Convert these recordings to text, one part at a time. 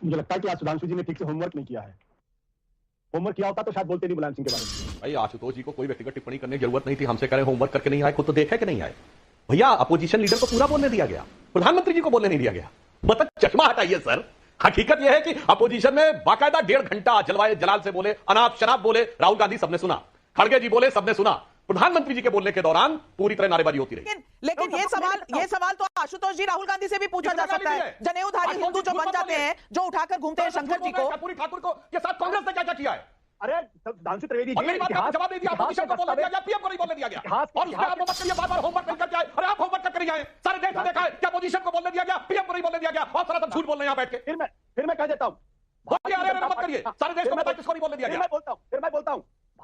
मुझे लगता है कि आज सुधांशु जी ने ठीक से होमवर्क नहीं किया है। होमवर्क किया होता तो शायद बोलते नहीं मुलायम सिंह के बारे में। भाई आशुतोष जी को कोई व्यक्तिगत टिप्पणी करने की जरूरत नहीं थी, हमसे करें होमवर्क करके नहीं आए, खुद तो देखा कि नहीं आए। भैया अपोजिशन लीडर को पूरा बोलने दिया गया, प्रधानमंत्री जी को बोलने नहीं दिया गया। मतलब चश्मा हटाइए सर। हकीकत यह है कि अपोजिशन में बाकायदा 1.5 घंटा जलवाए जलाल से बोले, अनाप शनाप बोले, राहुल गांधी सबने सुना, खड़गे जी बोले सबने सुना, प्रधानमंत्री जी के बोलने के दौरान पूरी तरह नारेबाजी होती रही। लेकिन ये सवाल तो आशुतोष जी राहुल गांधी से भी पूछा जा सकता है। जनेऊधारी हिंदू जो बन जाते हैं, जो उठाकर घूमते हैं शंकर जी को, पूरी ठाकुर को के साथ कांग्रेस ने क्या क्या किया है? अरे सुधांशु त्रिवेदी और मेरी बात का जवाब नहीं दिया, अपोजिशन को बोलने दिया गया, पीएम को नहीं बोलने दिया गया। और उसके बाद मत करिए बार-बार होमवर्क नहीं करके आए। अरे आप होमवर्क करके नहीं आए, सारे देश में देखा है कि अपोजिशन को बोलने दिया गया, पीएम को नहीं बोलने दिया गया, और सारा सब झूठ बोल रहे हैं यहां बैठ के। फिर मैं कह देता हूं, बोलिए, अरे मत करिए, सारे देश को बताइए किसको नहीं बोलने दिया गया। फिर मैं बोलता हूं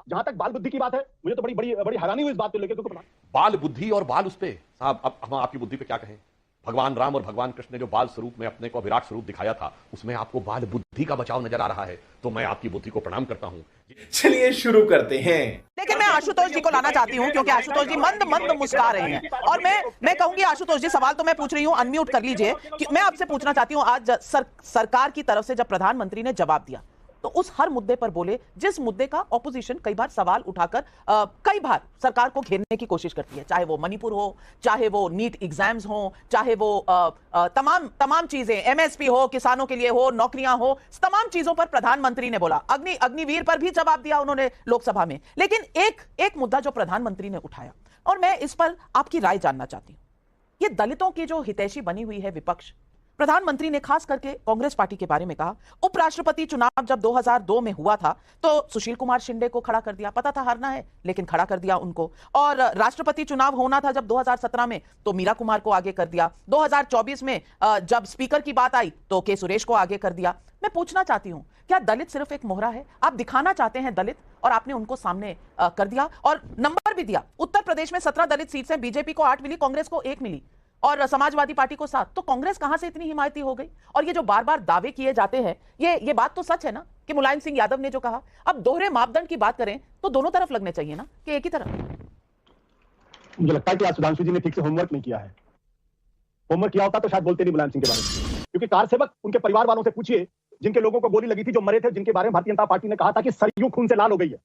जहां तक बाल बुद्धि की बात है, मुझे तो बड़ी हैरानी हुई इस बात को लेकर। बाल बुद्धि और बाल उस पे साहब, अब हम आपकी बुद्धि पे क्या कहें? भगवान राम और भगवान कृष्ण ने जो बाल स्वरूप में अपने को विराट स्वरूप दिखाया था, उसमें आपको बाल बुद्धि का बचाव नजर आ रहा है, तो मैं आपकी बुद्धि को प्रणाम करता हूं। चलिए शुरू करते हैं। लेकिन मैं आशुतोष जी को लाना चाहती हूं क्योंकि आशुतोष जी मंद मंद मुस्कुरा रहे हैं। और मैं कहूंगी आशुतोष जी, सवाल तो मैं पूछ रही हूं, अनम्यूट कर लीजिए। कि मैं आपसे पूछना चाहती हूं, आज सरकार की तरफ से जब प्रधानमंत्री ने जवाब दिया तो उस हर मुद्दे पर बोले जिस मुद्दे का ऑपोजिशन कई बार सवाल उठाकर कई बार सरकार को घेरने की कोशिश करती है, चाहे वो मणिपुर हो, चाहे वो नीट एग्जाम्स हो, चाहे वो तमाम चीजें, एमएसपी हो, किसानों के लिए हो, नौकरियां हो, तमाम चीजों पर प्रधानमंत्री ने बोला। अग्निवीर पर भी जवाब दिया उन्होंने लोकसभा में। लेकिन एक मुद्दा जो प्रधानमंत्री ने उठाया, और मैं इस पर आपकी राय जानना चाहती हूं, ये दलितों की जो हितैषी बनी हुई है विपक्ष, प्रधानमंत्री ने खास करके कांग्रेस पार्टी के बारे में कहा। उपराष्ट्रपति चुनाव जब 2002 में हुआ था तो सुशील कुमार शिंदे को खड़ा कर दिया, पता था हारना है लेकिन खड़ा कर दिया उनको। और राष्ट्रपति चुनाव होना था जब 2017 में तो मीरा कुमार को आगे कर दिया। 2024 में जब स्पीकर की बात आई तो के सुरेश को आगे कर दिया। मैं पूछना चाहती हूं, क्या दलित सिर्फ एक मोहरा है? आप दिखाना चाहते हैं दलित और आपने उनको सामने कर दिया और नंबर भी दिया। उत्तर प्रदेश में 17 दलित सीट से बीजेपी को 8 मिली, कांग्रेस को 1 मिली और समाजवादी पार्टी को 7। तो कांग्रेस कहां से इतनी हिमायती हो गई? और ये जो बार बार दावे किए जाते हैं, ये बात तो सच है ना कि मुलायम सिंह यादव ने जो कहा, अब दोहरे मापदंड की बात करें तो दोनों तरफ लगने चाहिए ना कि एक ही तरफ? मुझे लगता है कि आज सुधांशु जी ने ठीक से होमवर्क नहीं किया है। होमवर्क किया होता तो शायद बोलते नहीं मुलायम सिंह के बारे में। क्योंकि कार सेवक, उनके परिवार वालों से पूछिए जिनके लोगों को गोली लगी थी, जो मरे थे, जिनके बारे में भारतीय जनता पार्टी ने कहा था कि सरयू खून से लाल हो गई है।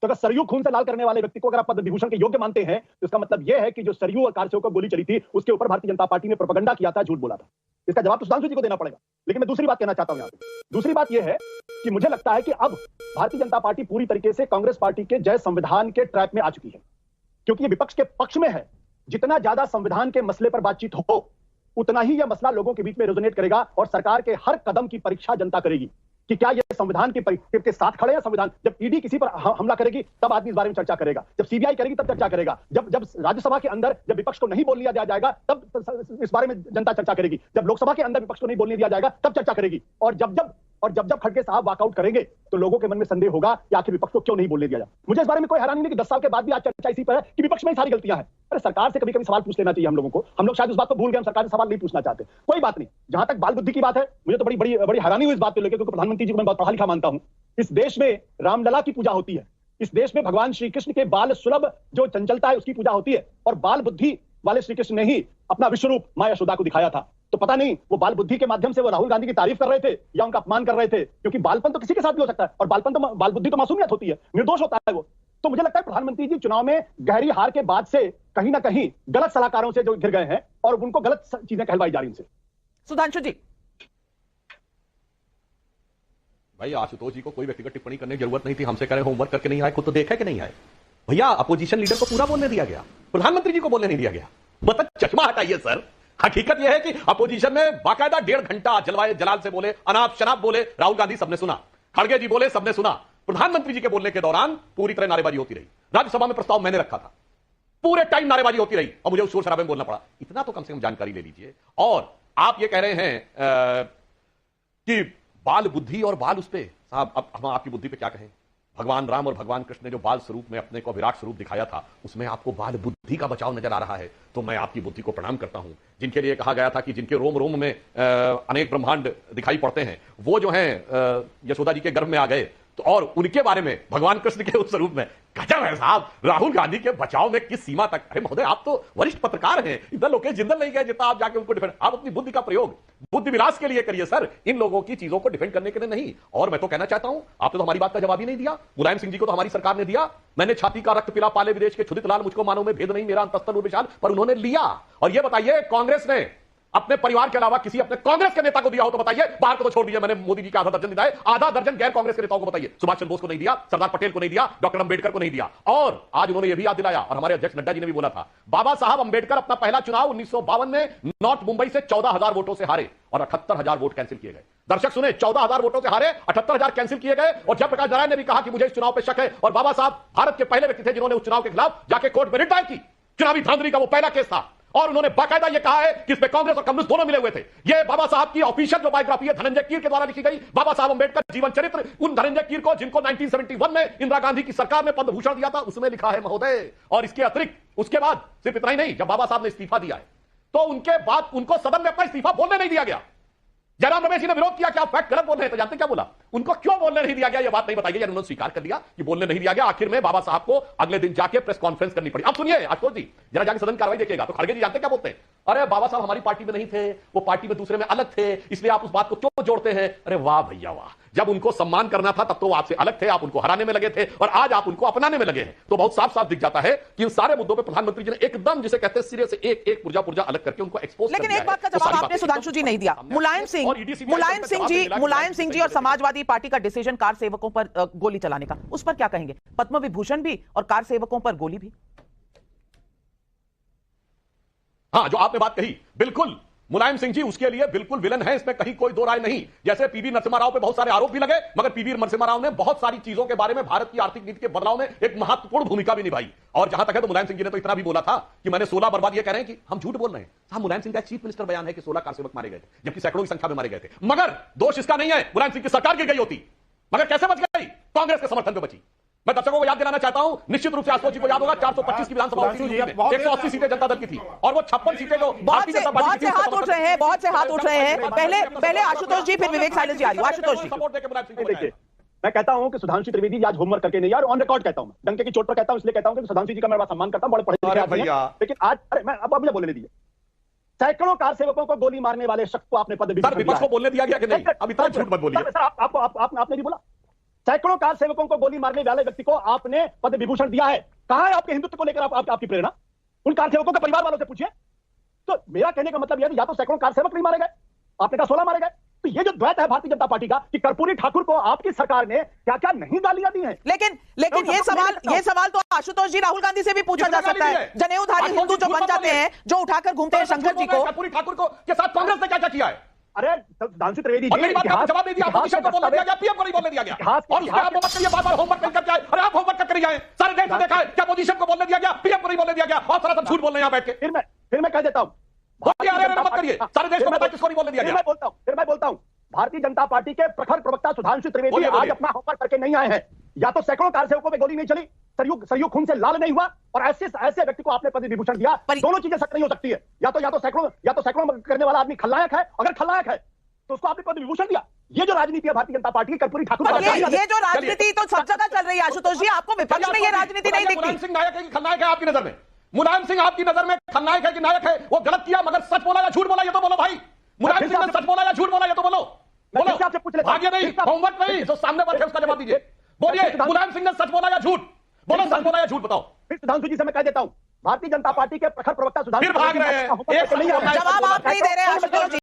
तो अगर सरयू खून से लाल करने वाले व्यक्ति को अगर आप पद्म विभूषण के योग्य मानते हैं तो इसका मतलब यह है कि जो सरयू और कार सेवक को गोली चली थी उसके ऊपर भारतीय जनता पार्टी ने प्रोपेगेंडा किया था, झूठ बोला था। इसका जवाब तो सुधांशु जी को देना पड़ेगा। लेकिन मैं दूसरी बात कहना चाहता हूं यहाँ पे। दूसरी बात यह है कि मुझे लगता है कि अब भारतीय जनता पार्टी पूरी तरीके से कांग्रेस पार्टी के जय संविधान के ट्रैक में आ चुकी है, क्योंकि ये विपक्ष के पक्ष में है। जितना ज्यादा संविधान के मसले पर बातचीत हो उतना ही यह मसला लोगों के बीच में रेजोनेट करेगा और सरकार के हर कदम की परीक्षा जनता करेगी कि क्या ये संविधान के साथ खड़े हैं। संविधान, जब ईडी किसी पर हमला करेगी तब आदमी इस बारे में चर्चा करेगा, जब सीबीआई करेगी तब चर्चा करेगा, जब राज्यसभा के अंदर जब विपक्ष को नहीं बोलने दिया जाएगा तब इस बारे में जनता चर्चा करेगी, जब लोकसभा के अंदर विपक्ष को नहीं बोलने दिया जाएगा तब चर्चा करेगी, और जब खड़गे साहब वॉकआउट करेंगे तो लोगों के मन में संदेह होगा कि आखिर विपक्ष को क्यों नहीं बोलने दिया जाए। मुझे इस बारे में कोई हैरानी नहीं कि 10 साल के बाद भी आज चर्चा इसी पर है कि विपक्ष में ही सारी गलतियां हैं। अरे सरकार से कभी कभी सवाल पूछ लेना चाहिए हम लोगों को। हम लोग शायद इस बात को भूल गए, हम सरकार से सवाल नहीं पूछना चाहते। कोई बात नहीं। जहां तक बाल बुद्धि की बात है, मुझे तो बड़ी हैरानी हुई इस बात को लेकर, क्योंकि प्रधानमंत्री जी को मैं बहुत पढ़ा लिखा मानता हूं। इस देश में रामलला की पूजा होती है, इस देश में भगवान श्री कृष्ण के बाल सुलभ जो चंचलता है उसकी पूजा होती है, और बाल बुद्धि वाले श्री कृष्ण ने ही अपना विश्व रूप मां यशोदा को दिखाया था। तो पता नहीं वो बाल बुद्धि के माध्यम से वो राहुल गांधी की तारीफ कर रहे थे या उनका अपमान कर रहे थे, क्योंकि बालपन तो किसी के साथ भी हो सकता है और बाल बुद्धि तो मासूमियत होती है, निर्दोष होता है वो। तो मुझे लगता है प्रधानमंत्री जी चुनाव में गहरी हार के बाद से कहीं ना कहीं गलत सलाहकारों से जो घिर गए हैं और उनको गलत चीजें कहलवाई जा रही उनसे। सुधांशु जी। भाई आशुतोष जी को कोई व्यक्तिगत टिप्पणी करने की जरूरत नहीं थी, हमसे करें होमवर्क करके नहीं आए, खुद तो देखा कि नहीं आए। भैया अपोजिशन लीडर को पूरा बोलने दिया गया, प्रधानमंत्री जी को बोलने नहीं दिया गया। मतलब चश्मा हटाइए सर। हकीकत यह है कि अपोजिशन में बाकायदा 1.5 घंटा जलवाए जलाल से बोले, अनाप शनाप बोले, राहुल गांधी सबने सुना, खड़गे जी बोले सबने सुना, प्रधानमंत्री जी के बोलने के दौरान पूरी तरह नारेबाजी होती रही। राज्यसभा में प्रस्ताव मैंने रखा था, पूरे टाइम नारेबाजी होती रही और मुझे उस शोर शराबे में बोलना पड़ा। इतना तो कम से कम जानकारी ले लीजिए। और आप ये कह रहे हैं कि बाल बुद्धि और बाल उस पे साहब, अब हम आपकी बुद्धि पे क्या कहें? भगवान राम और भगवान कृष्ण ने जो बाल स्वरूप में अपने को विराट स्वरूप दिखाया था, उसमें आपको बाल बुद्धि का बचाव नजर आ रहा है, तो मैं आपकी बुद्धि को प्रणाम करता हूं। जिनके लिए कहा गया था कि जिनके रोम रोम में अनेक ब्रह्मांड दिखाई पड़ते हैं, वो जो हैं यशोदा जी के गर्भ में आ गए, तो और उनके बारे में भगवान कृष्ण के उस स्वरूप में गजब है साहब, राहुल गांधी के बचाव में किस सीमा तक। अरे महोदय, आप तो वरिष्ठ पत्रकार हैं, इतना लोकेश जिंदल नहीं गए जितना आप जाके उनको डिफेंड। आप अपनी बुद्धि का प्रयोग बुद्धि विलास के लिए करिए सर, इन लोगों की चीजों को डिफेंड करने के लिए नहीं। और मैं तो कहना चाहता हूं, आपने तो हमारी बात का जवाब ही नहीं दिया। मुलायम सिंह जी को तो हमारी सरकार ने दिया। मैंने छाती का रक्त पिला पाले विदेश के क्षुधित लाल, मुझको मानो में भेद नहीं, मेरा अंतस्तल विशाल, पर उन्होंने लिया। और ये बताइए, कांग्रेस ने अपने परिवार के अलावा किसी अपने कांग्रेस के नेता को दिया हो तो बताइए। बाहर को तो छोड़ दिया, मैंने मोदी जी के आधा दर्जन दिया है, आधा दर्जन गैर कांग्रेस के नेताओं को बताइए। सुभाष चंद्र बोस को नहीं दिया, सरदार पटेल को नहीं दिया, डॉक्टर अंबेडकर को नहीं दिया। और आज उन्होंने यह भी याद दिलाया, और हमारे अध्यक्ष नड्डा जी ने भी बोला था, बाबा साहब अंबेडकर अपना पहला चुनाव 1952 में नॉर्थ मुंबई से 14,000 वोटों से हारे और 78,000 वोट कैंसिल किए गए। दर्शक सुने, 14,000 वोटों से हारे, 78,000 कैंसिल किए गए। और जयप्रकाश नारायण ने भी कहा कि मुझे इस चुनाव पर शक है, और बाबा साहब भारत के पहले व्यक्ति थे जिन्होंने उस चुनाव के खिलाफ जाके कोर्ट में रिट दायर की। चुनावी धांधली का वो पहला केस था, और उन्होंने बाकायदा ये कहा है कि इसमें कांग्रेस और कम्युनिस्ट दोनों मिले हुए थे। ये बाबा साहब की ऑफिशियल जो बायोग्राफी है धनंजय कीर के द्वारा लिखी गई, बाबा साहब अंबेडकर जीवन चरित्र, उन धनंजय कीर को जिनको 1971 में इंदिरा गांधी की सरकार ने पद्म भूषण दिया था, उसमें लिखा है महोदय। और इसके अतिरिक्त उसके बाद सिर्फ इतना ही नहीं, जब बाबा साहब ने इस्तीफा दिया है तो उनके बाद उनको सदन में अपना इस्तीफा बोलने नहीं दिया गया। जयराम रमेश जी ने विरोध किया कि आप फैक्ट गलत बोल रहे हैं, तो जानते क्या बोला? उनको क्यों बोलने नहीं दिया गया, ये बात नहीं बताई गई। उन्होंने स्वीकार कर लिया कि बोलने नहीं दिया गया। आखिर में बाबा साहब को अगले दिन जाके प्रेस कॉन्फ्रेंस करनी पड़ी। अब सुनिए आशुतोष जी, जरा जाके सदन कार्रवाई देखिएगा तो खड़गे जी जानते क्या बोलते हैं? अरे बाबा साहब हमारी पार्टी में नहीं थे, वो पार्टी में दूसरे में अलग थे, इसलिए आप उस बात को क्यों जोड़ते हैं? अरे वाह भैया वाह, जब उनको सम्मान करना था तब तो वो आपसे अलग थे, आप उनको हराने में लगे थे, और आज आप उनको अपनाने में लगे हैं। तो बहुत साफ साफ दिख जाता है कि इन सारे मुद्दों पर प्रधानमंत्री जी ने एकदम जिसे कहते हैं सिरे से एक एक पुर्जा पुर्जा अलग करके उनको एक्सपोज। लेकिन एक बात का जवाब आपने सुधांशु जी नहीं दिया। मुलायम सिंह जी और समाजवादी पार्टी का डिसीजन कार सेवकों पर गोली चलाने का, उस पर क्या कहेंगे? पद्म विभूषण भी और कार सेवकों पर गोली भी। हाँ, जो आपने बात कही बिल्कुल, मुलायम सिंह जी उसके लिए बिल्कुल विलन है, इसमें कहीं कोई दो राय नहीं। जैसे पीवी नरसिम्हा राव पे बहुत सारे आरोप भी लगे, मगर पीवी नरसिम्हा राव ने बहुत सारी चीजों के बारे में भारत की आर्थिक नीति के बदलाव में एक महत्वपूर्ण भूमिका भी निभाई। और जहां तक है तो मुलायम सिंह जी ने तो इतना भी बोला था कि मैंने 16 बर्बाद, ये कह रहे हैं कि हम झूठ बोल रहे हैं। साहब मुलायम सिंह का चीफ मिनिस्टर बयान है कि 16 कार सेवक मारे गए थे, जबकि सैकड़ों की संख्या में मारे गए थे। मगर दोष इसका नहीं है, मुलायम सिंह की सरकार गिर गई होती, मगर कैसे बच गई? कांग्रेस के समर्थन पे बची। मैं दर्शकों को याद दिलाना चाहता हूं, निश्चित रूप से आशुतोष जी को याद होगा 425 की विधानसभा होती थी, 180 सीटें जनता दल की थी, और वो 56 सीटें जो बहुत से हाथ उठ रहे हैं, बहुत से हाथ उठ रहे हैं। पहले आशुतोष जी, फिर विवेक साइलेंस जी आ रही है। आशुतोष जी, देखिए, मैं कहता हूं कि सुधांशु त्रिवेदी जी आज होमवर्क करके नहीं, यार ऑन रिकॉर्ड कहता हूं, मैं डंके की चोट पर कहता हूं, इसलिए कहता हूं कि सुधांशु जी का मैं बड़ा सम्मान करता हूं, बड़े पढ़े लिखे आदमी हैं, लेकिन आज अरे मैं अब मुझे बोलने दीजिए। सैकड़ों कार सेवकों को गोली मारने वाले शख्स को आपने पद विपक्ष को बोलने दिया गया कि नहीं? अभी तक झूठ मत बोलिए सर। आपने नहीं बोला, सैकड़ों कार सेवकों को गोली मारने वाले व्यक्ति को आपने पद्म विभूषण दिया है। कहां है आपके हिंदुत्व को लेकर आपकी प्रेरणा? उन कार सेवकों के परिवार वालों से पूछिए। तो मेरा कहने का मतलब यह, या तो सैकड़ों कार सेवक नहीं मारे गए, आपने कहा 16 मारे गए। तो ये जो द्वैत है भारतीय जनता पार्टी का कि कर्पूरी ठाकुर को आपकी सरकार ने क्या क्या नहीं गालियां दी हैं। लेकिन ये सवाल तो आशुतोष जी राहुल गांधी से भी पूछा जा सकता है। जनेऊधारी हिंदू जो बन जाते हैं, जो उठाकर घूमते हैं शंकर जी को, कर्पूरी ठाकुर को के साथ कांग्रेस ने क्या क्या किया है? अरे सुधांशु त्रिवेदी जी, मेरी बात का जवाब नहीं दिया, अपोजिशन को बोलने दिया गया, पीएम को नहीं बोलने दिया गया। और उसके आप मत करिए, बार-बार होमवर्क नहीं करके आए। अरे आप होमवर्क करके आए, सारे देश में देखा है क्या अपोजिशन को बोलने दिया गया, पीएम को नहीं बोलने दिया गया, और सारा झूठ बोल रहे हैं यहां बैठ के। फिर मैं कह देता हूं, मत करिए, सारे देश को बताइए किसको नहीं बोलने दिया गया। फिर मैं बोलता हूं, भारतीय जनता पार्टी के प्रखर प्रवक्ता सुधांशु त्रिवेदी आज अपना होमवर्क करके नहीं आए हैं। या तो सैकड़ों कार सेवकों पे गोली नहीं चली, सरयू खून से लाल नहीं हुआ, और ऐसे व्यक्ति को आपने पद्म विभूषण दिया। दोनों चीजें सच नहीं हो सकती है। या तो सैकड़ों करने वाला आदमी खलनायक है, अगर खलनायक है तो उसको आपने पद्म विभूषण दिया। ये जो राजनीति है भारतीय जनता पार्टी की, कर्पूरी ठाकुर, ये जो राजनीति तो सब जगह चल रही है आशुतोष जी, आपको विपक्ष में ये राजनीति नहीं दिखती? मुलायम सिंह नायक है कि खलनायक है आपकी नजर में? मुलायम सिंह आपकी नजर में खलनायक है कि नायक है? वो गलत किया, मगर सच बोला या झूठ बोला ये तो बोलो भाई। मुलायम सिंह ने सच बोला या झूठ बोला ये तो बोलो। भाग्य नहीं, होमवर्क नहीं, जो सामने वाले उसका जवाब दीजिए। बोलिए, मुलायम सिंह ने सच बोला या झूठ? बोलो, सच बोला या झूठ बताओ। फिर सुधांशु जी से मैं कह देता हूं, भारतीय जनता पार्टी के प्रखर प्रवक्ता सुधांशु, फिर भाग रहे हैं, जवाब आप नहीं दे रहे आशुतोष जी।